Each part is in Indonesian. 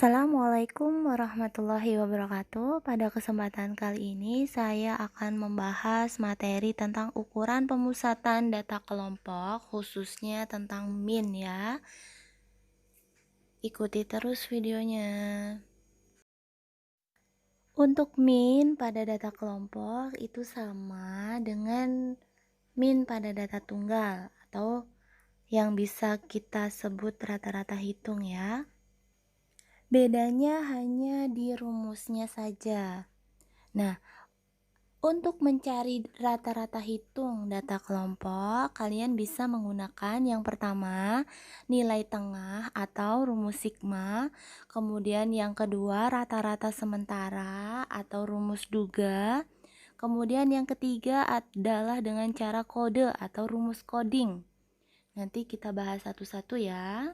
Assalamualaikum warahmatullahi wabarakatuh. Pada kesempatan kali ini saya akan membahas materi tentang ukuran pemusatan data kelompok, khususnya tentang min ya. Ikuti terus videonya. Untuk min pada data kelompok itu sama dengan min pada data tunggal atau yang bisa kita sebut rata-rata hitung ya. Bedanya hanya di rumusnya saja. Nah, untuk mencari rata-rata hitung data kelompok, kalian bisa menggunakan yang pertama, nilai tengah atau rumus sigma. Kemudian yang kedua, rata-rata sementara atau rumus duga. Kemudian yang ketiga adalah dengan cara kode atau rumus coding. Nanti kita bahas satu-satu ya.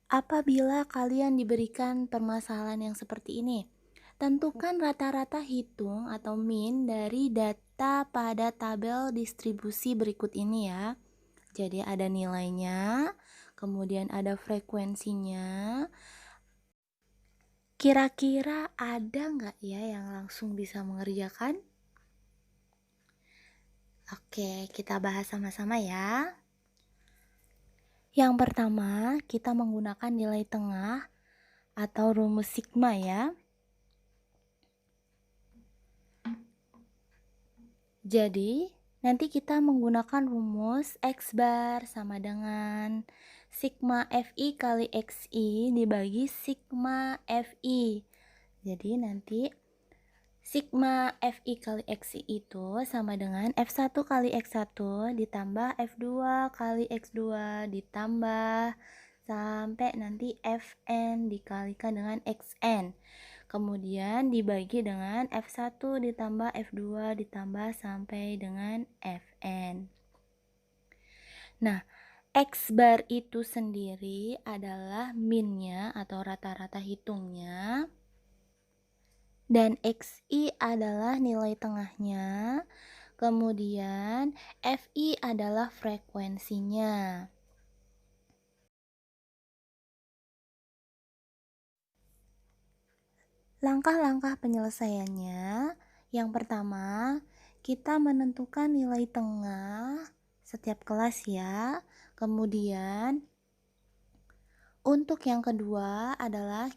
Apabila kalian diberikan permasalahan yang seperti ini, tentukan rata-rata hitung atau min dari data pada tabel distribusi berikut ini ya. Jadi ada nilainya, kemudian ada frekuensinya. Kira-kira ada nggak ya yang langsung bisa mengerjakan? Oke, kita bahas sama-sama ya. Yang pertama, kita menggunakan nilai tengah atau rumus sigma ya. Jadi, nanti kita menggunakan rumus X bar sama dengan sigma FI kali XI dibagi sigma FI. Jadi, nanti sigma FI kali XI itu sama dengan F1 kali X1 ditambah F2 kali X2 ditambah sampai nanti Fn dikalikan dengan Xn. Kemudian dibagi dengan F1 ditambah F2 ditambah sampai dengan Fn. Nah, X bar itu sendiri adalah minnya atau rata-rata hitungnya. Dan XI adalah nilai tengahnya. Kemudian FI adalah frekuensinya. Langkah-langkah penyelesaiannya, yang pertama, kita menentukan nilai tengah setiap kelas ya. Kemudian, untuk yang kedua adalah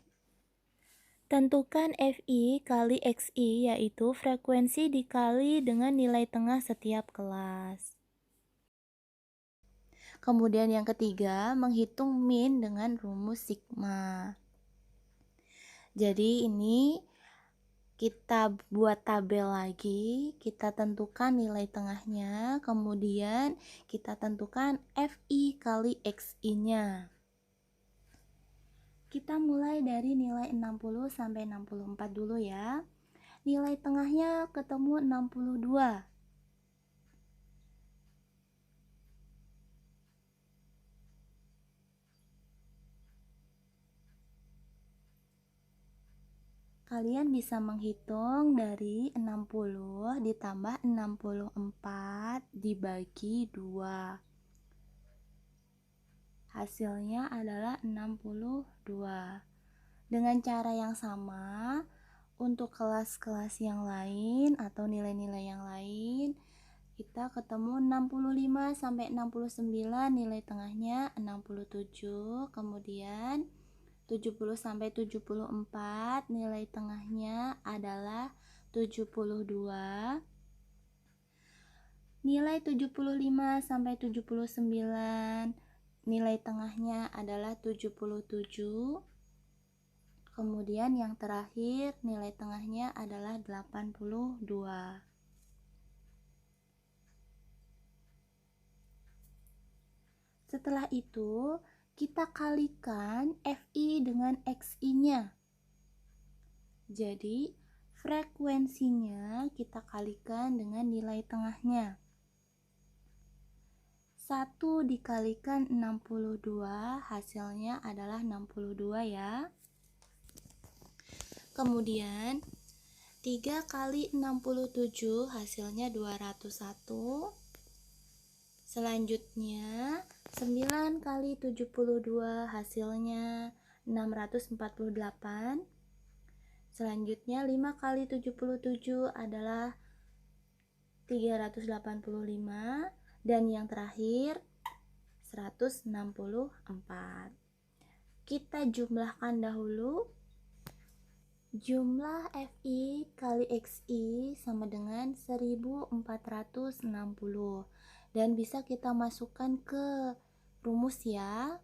tentukan FI kali XI, yaitu frekuensi dikali dengan nilai tengah setiap kelas. Kemudian yang ketiga, menghitung min dengan rumus sigma. Jadi ini kita buat tabel lagi, kita tentukan nilai tengahnya, kemudian kita tentukan FI kali XI-nya. Kita mulai dari nilai 60 sampai 64 dulu ya. Nilai tengahnya ketemu 62. Kalian bisa menghitung dari 60 ditambah 64 dibagi 2. Hasilnya adalah 62. Dengan cara yang sama, untuk kelas-kelas yang lain atau nilai-nilai yang lain, kita ketemu 65 sampai 69, nilai tengahnya 67, kemudian 70 sampai 74, nilai tengahnya adalah 72. Nilai 75 sampai 79, nilai tengahnya adalah 77. Kemudian yang terakhir nilai tengahnya adalah 82. Setelah itu, kita kalikan FI dengan XI-nya. Jadi, frekuensinya kita kalikan dengan nilai tengahnya. 1 dikalikan 62, hasilnya adalah 62 ya. Kemudian 3 kali 67 hasilnya 201. Selanjutnya 9 kali 72 hasilnya 648. Selanjutnya 5 kali 77 adalah 385. Dan yang terakhir 164. Kita jumlahkan dahulu. Jumlah FI kali XI sama dengan 1460. Dan bisa kita masukkan ke rumus ya.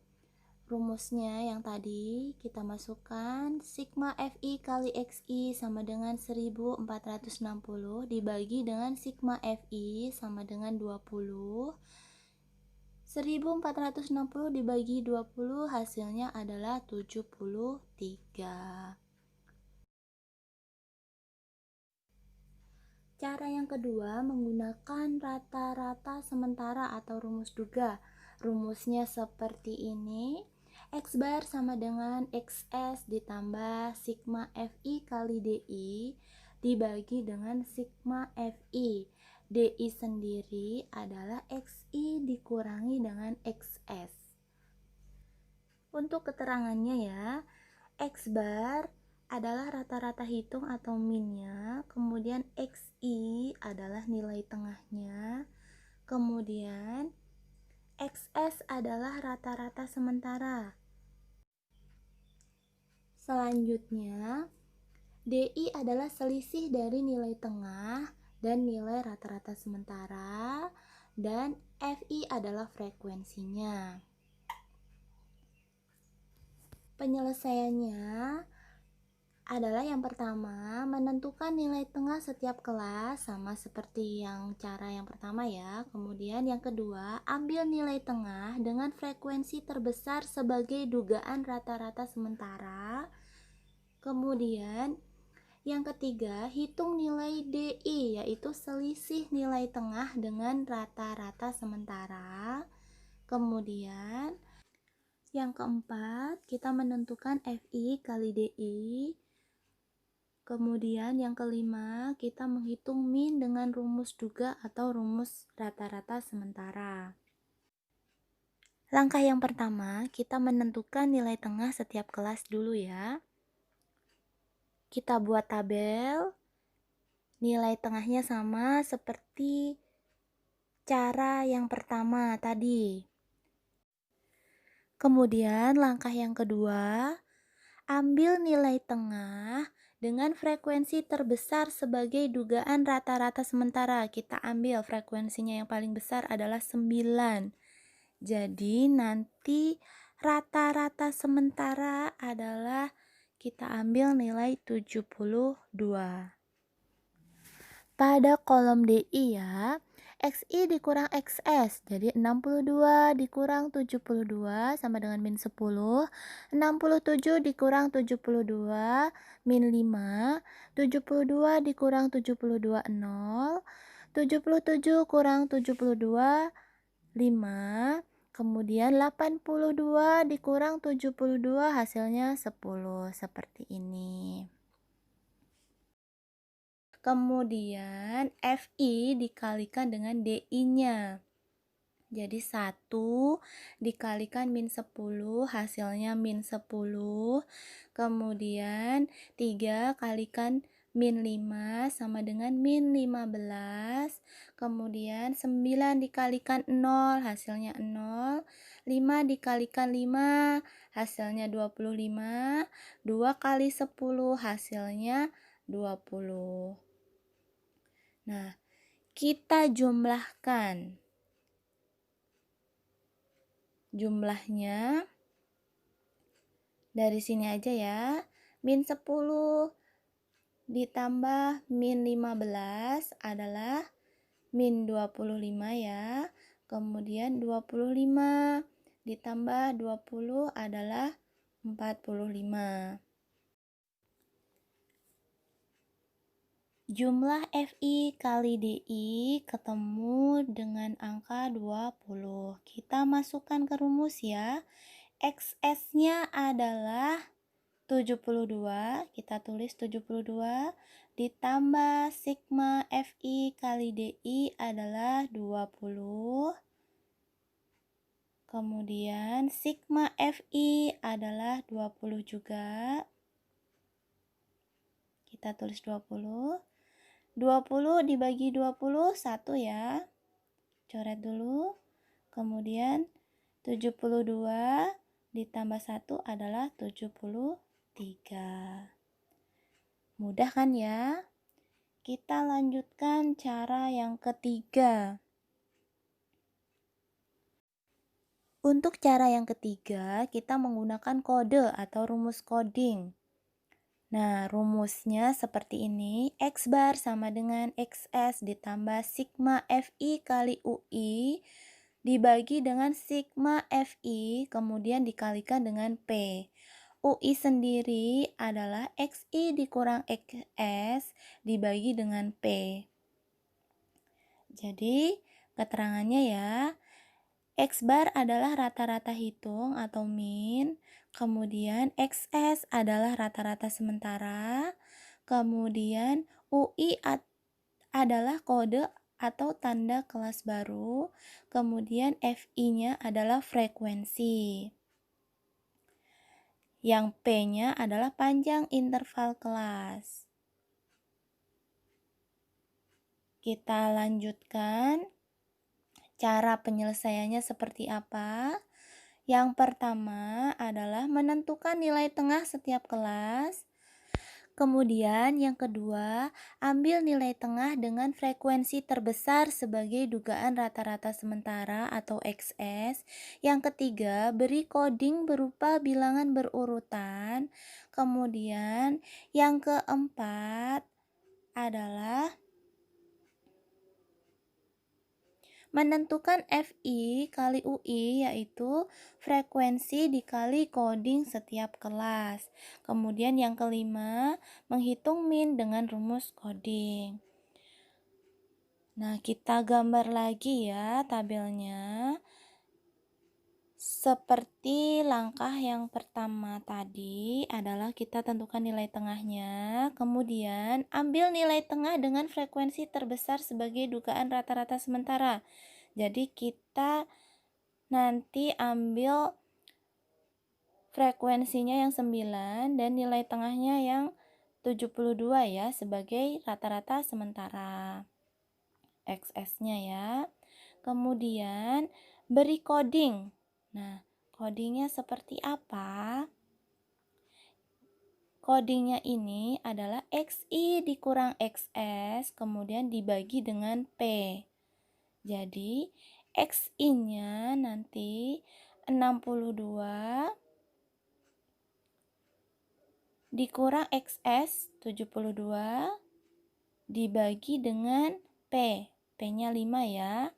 Rumusnya yang tadi kita masukkan sigma FI kali XI sama dengan 1460 dibagi dengan sigma FI sama dengan 20. 1460 dibagi 20 hasilnya adalah 73. Cara yang kedua menggunakan rata-rata sementara atau rumus duga. Rumusnya seperti ini. X bar sama dengan XS ditambah sigma FI kali DI dibagi dengan sigma FI. DI sendiri adalah XI dikurangi dengan XS. Untuk keterangannya ya, X bar adalah rata-rata hitung atau minnya, kemudian XI adalah nilai tengahnya, kemudian XS adalah rata-rata sementara. Selanjutnya, DI adalah selisih dari nilai tengah dan nilai rata-rata sementara, dan FI adalah frekuensinya. Penyelesaiannya adalah yang pertama, menentukan nilai tengah setiap kelas sama seperti yang cara yang pertama ya. Kemudian yang kedua, ambil nilai tengah dengan frekuensi terbesar sebagai dugaan rata-rata sementara. Kemudian yang ketiga, hitung nilai DI yaitu selisih nilai tengah dengan rata-rata sementara. Kemudian yang keempat, kita menentukan FI kali DI. Kemudian yang kelima, kita menghitung min dengan rumus duga atau rumus rata-rata sementara. Langkah yang pertama, kita menentukan nilai tengah setiap kelas dulu ya. Kita buat tabel. Nilai tengahnya sama seperti cara yang pertama tadi. Kemudian langkah yang kedua, ambil nilai tengah dengan frekuensi terbesar sebagai dugaan rata-rata sementara. Kita ambil frekuensinya yang paling besar adalah 9. Jadi nanti rata-rata sementara adalah kita ambil nilai 72. Pada kolom DI ya, XI dikurang XS, jadi 62 dikurang 72 sama dengan min 10. 67 dikurang 72 min 5. 72 dikurang 72 0. 77 kurang 72 5. Kemudian 82 dikurang 72 hasilnya 10 seperti ini. Kemudian FI dikalikan dengan DI-nya. Jadi 1 dikalikan min 10 hasilnya min 10. Kemudian 3 kalikan min 5 sama dengan min 15. Kemudian 9 dikalikan 0 hasilnya 0. 5 dikalikan 5 hasilnya 25. 2 kali 10 hasilnya 20. Nah, kita jumlahkan. Jumlahnya dari sini aja ya. Min 10 ditambah min 15 adalah min 25 ya. Kemudian 25 ditambah 20 adalah 45. Jumlah FI kali DI ketemu dengan angka 20. Kita masukkan ke rumus ya. XS-nya adalah 72. Kita tulis 72 ditambah sigma FI kali DI adalah 20. Kemudian sigma Fi adalah 20 juga. Kita tulis 20. 20 dibagi 20, 1 ya. Coret dulu. Kemudian 72 ditambah 1 adalah 73. Mudah kan ya? Kita lanjutkan cara yang ketiga. Untuk cara yang ketiga, kita menggunakan kode atau rumus coding. Nah, rumusnya seperti ini. X bar sama dengan XS ditambah sigma Fi kali UI dibagi dengan sigma Fi kemudian dikalikan dengan P. UI sendiri adalah XI dikurang XS dibagi dengan P. Jadi, keterangannya ya. X bar adalah rata-rata hitung atau min, kemudian XS adalah rata-rata sementara, kemudian UI adalah kode atau tanda kelas baru, kemudian FI-nya adalah frekuensi. Yang P-nya adalah panjang interval kelas. Kita lanjutkan. Cara penyelesaiannya seperti apa? Yang pertama adalah menentukan nilai tengah setiap kelas. Kemudian yang kedua, ambil nilai tengah dengan frekuensi terbesar sebagai dugaan rata-rata sementara atau XS. Yang ketiga, beri coding berupa bilangan berurutan. Kemudian yang keempat adalah menentukan Fi kali UI, yaitu frekuensi dikali coding setiap kelas. Kemudian yang kelima, menghitung min dengan rumus coding. Nah, kita gambar lagi ya tabelnya. Seperti langkah yang pertama tadi adalah kita tentukan nilai tengahnya, kemudian ambil nilai tengah dengan frekuensi terbesar sebagai dugaan rata-rata sementara. Jadi kita nanti ambil frekuensinya yang 9 dan nilai tengahnya yang 72 ya sebagai rata-rata sementara. XS-nya ya. Kemudian beri coding. Nah, codingnya seperti apa? Codingnya ini adalah XI dikurang XS kemudian dibagi dengan P. Jadi XI-nya nanti 62 dikurang XS 72 dibagi dengan P. P-nya 5 ya.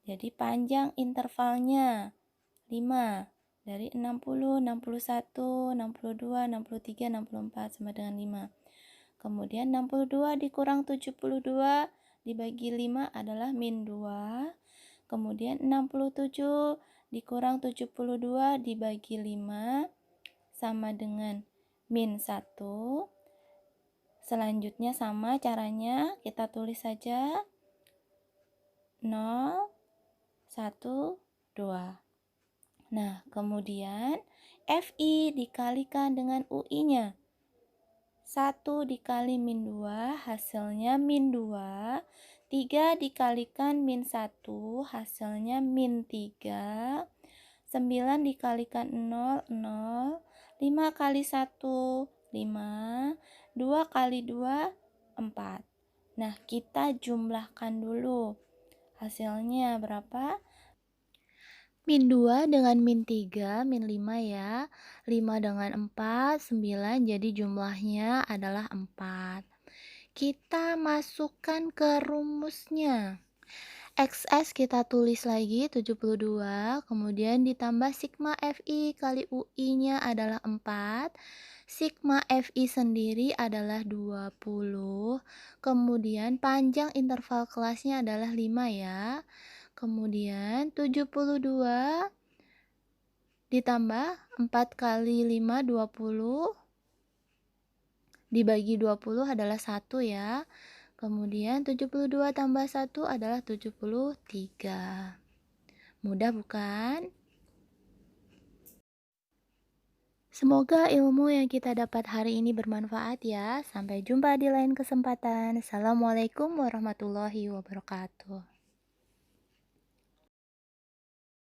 Jadi panjang intervalnya 5. Dari 60, 61, 62, 63, 64 sama dengan 5. Kemudian 62 dikurang 72 dibagi 5 adalah min 2. Kemudian 67 dikurang 72 dibagi 5 sama dengan min 1. Selanjutnya sama caranya, kita tulis saja 0, 1, 2. Nah, kemudian Fi dikalikan dengan UI-nya. 1 dikali min 2 hasilnya min 2. 3 dikalikan min 1 hasilnya min 3. 9 dikalikan 0, 0. 5 kali 1, 5. 2 kali 2, 4. Nah, kita jumlahkan dulu. Hasilnya berapa? Min 2 dengan min 3, min 5 ya. 5 dengan 4, 9, jadi jumlahnya adalah 4. Kita masukkan ke rumusnya. XS kita tulis lagi 72, kemudian ditambah sigma Fi kali UI-nya adalah 4. Sigma Fi sendiri adalah 20. Kemudian panjang interval kelasnya adalah 5 ya. Kemudian 72 ditambah 4 kali 5, 20. Dibagi 20 adalah 1 ya. Kemudian 72 tambah 1 adalah 73. Mudah bukan? Semoga ilmu yang kita dapat hari ini bermanfaat ya. Sampai jumpa di lain kesempatan. Assalamualaikum warahmatullahi wabarakatuh.